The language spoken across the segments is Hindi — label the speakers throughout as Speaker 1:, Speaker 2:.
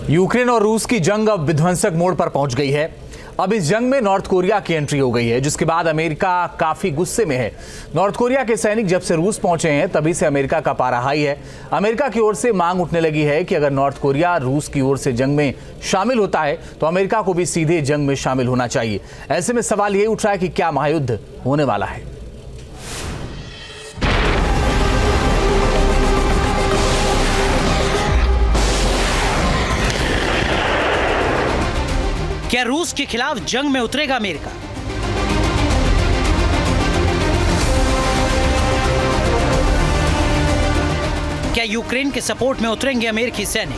Speaker 1: यूक्रेन और रूस की जंग अब विध्वंसक मोड़ पर पहुंच गई है। अब इस जंग में नॉर्थ कोरिया की एंट्री हो गई है, जिसके बाद अमेरिका काफी गुस्से में है। नॉर्थ कोरिया के सैनिक जब से रूस पहुंचे हैं तभी से अमेरिका का पारा हाई है। अमेरिका की ओर से मांग उठने लगी है कि अगर नॉर्थ कोरिया रूस की ओर से जंग में शामिल होता है तो अमेरिका को भी सीधे जंग में शामिल होना चाहिए। ऐसे में सवाल यही उठ रहा है कि क्या महायुद्ध होने वाला है।
Speaker 2: क्या रूस के खिलाफ जंग में उतरेगा अमेरिका? क्या यूक्रेन के सपोर्ट में उतरेंगे अमेरिकी सैनिक?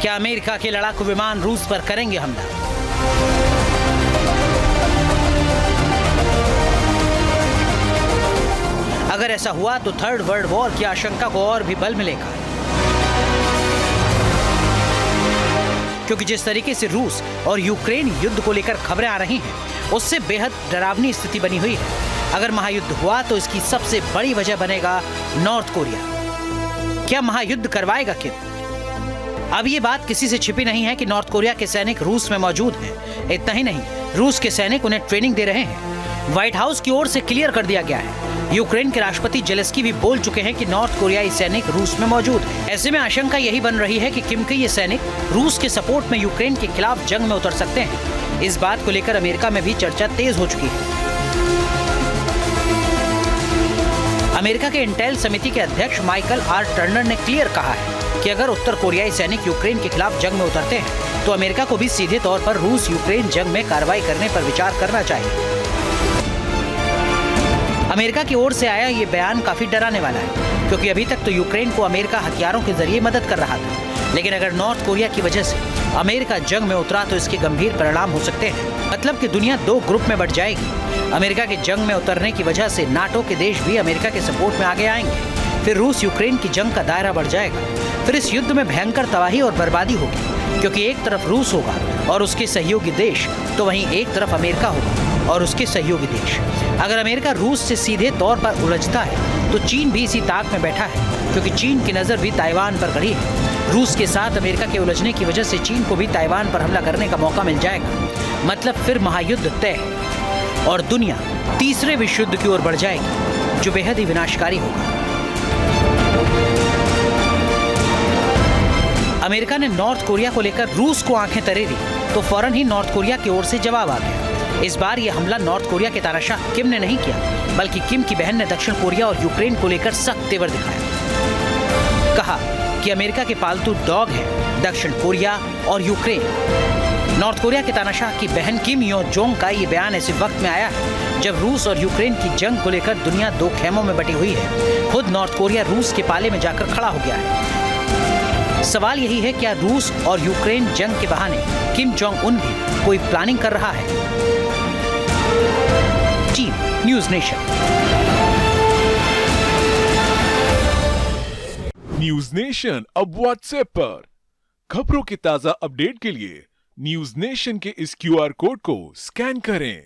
Speaker 2: क्या अमेरिका के लड़ाकू विमान रूस पर करेंगे हमला? अगर ऐसा हुआ तो थर्ड वर्ल्ड वॉर की आशंका को और भी बल मिलेगा, क्योंकि जिस तरीके से रूस और यूक्रेन युद्ध को लेकर खबरें आ रही हैं, उससे बेहद डरावनी स्थिति बनी हुई है। अगर महायुद्ध हुआ तो इसकी सबसे बड़ी वजह बनेगा नॉर्थ कोरिया। क्या महायुद्ध करवाएगा किम? अब ये बात किसी से छिपी नहीं है कि नॉर्थ कोरिया के सैनिक रूस में मौजूद हैं। इतना ही नहीं, रूस के सैनिक उन्हें ट्रेनिंग दे रहे हैं। व्हाइट हाउस की ओर से क्लियर कर दिया गया है। यूक्रेन के राष्ट्रपति जेलेस्की भी बोल चुके हैं कि नॉर्थ कोरियाई सैनिक रूस में मौजूद हैं। ऐसे में आशंका यही बन रही है कि किम के ये सैनिक रूस के सपोर्ट में यूक्रेन के खिलाफ जंग में उतर सकते हैं। इस बात को लेकर अमेरिका में भी चर्चा तेज हो चुकी है। अमेरिका के इंटेल समिति के अध्यक्ष माइकल आर टर्नर ने क्लियर कहा है कि अगर उत्तर कोरियाई सैनिक यूक्रेन के खिलाफ जंग में उतरते हैं तो अमेरिका को भी सीधे तौर पर रूस यूक्रेन जंग में कार्रवाई करने पर विचार करना चाहिए। अमेरिका की ओर से आया ये बयान काफी डराने वाला है, क्योंकि अभी तक तो यूक्रेन को अमेरिका हथियारों के जरिए मदद कर रहा था, लेकिन अगर नॉर्थ कोरिया की वजह से अमेरिका जंग में उतरा तो इसके गंभीर परिणाम हो सकते हैं। मतलब कि दुनिया दो ग्रुप में बंट जाएगी। अमेरिका के जंग में उतरने की वजह से नाटो के देश भी अमेरिका के सपोर्ट में आगे आएंगे। फिर रूस यूक्रेन की जंग का दायरा बढ़ जाएगा। फिर इस युद्ध में भयंकर तबाही और बर्बादी होगी, क्योंकि एक तरफ रूस होगा और उसके सहयोगी देश, तो वहीं एक तरफ अमेरिका होगा और उसके सहयोगी देश। अगर अमेरिका रूस से सीधे तौर पर उलझता है तो चीन भी इसी ताक में बैठा है, क्योंकि चीन की नजर भी ताइवान पर गड़ी है। रूस के साथ अमेरिका के उलझने की वजह से चीन को भी ताइवान पर हमला करने का मौका मिल जाएगा। मतलब फिर महायुद्ध तय है और दुनिया तीसरे विश्व युद्ध की ओर बढ़ जाएगी, जो बेहद ही विनाशकारी होगा। अमेरिका ने नॉर्थ कोरिया को लेकर रूस को आंखें तरेरी तो फौरन ही नॉर्थ कोरिया की ओर से जवाब आ गया। इस बार यह हमला नॉर्थ कोरिया के तानाशाह किम ने नहीं किया, बल्कि किम की बहन ने दक्षिण कोरिया और यूक्रेन को लेकर सख्त तेवर दिखाया। कहा कि अमेरिका के पालतू डॉग हैं दक्षिण कोरिया और यूक्रेन। नॉर्थ कोरिया के तानाशाह की बहन किम यो जोंग का ये बयान ऐसे वक्त में आया है जब रूस और यूक्रेन की जंग को लेकर दुनिया दो खेमों में बटी हुई है। खुद नॉर्थ कोरिया रूस के पाले में जाकर खड़ा हो गया है। सवाल यही है, क्या रूस और यूक्रेन जंग के बहाने किम जोंग उन भी कोई प्लानिंग कर रहा है? Team news nation.
Speaker 3: News nation अब व्हाट्सएप पर खबरों के ताजा अपडेट के लिए न्यूज नेशन के इस QR कोड को स्कैन करें।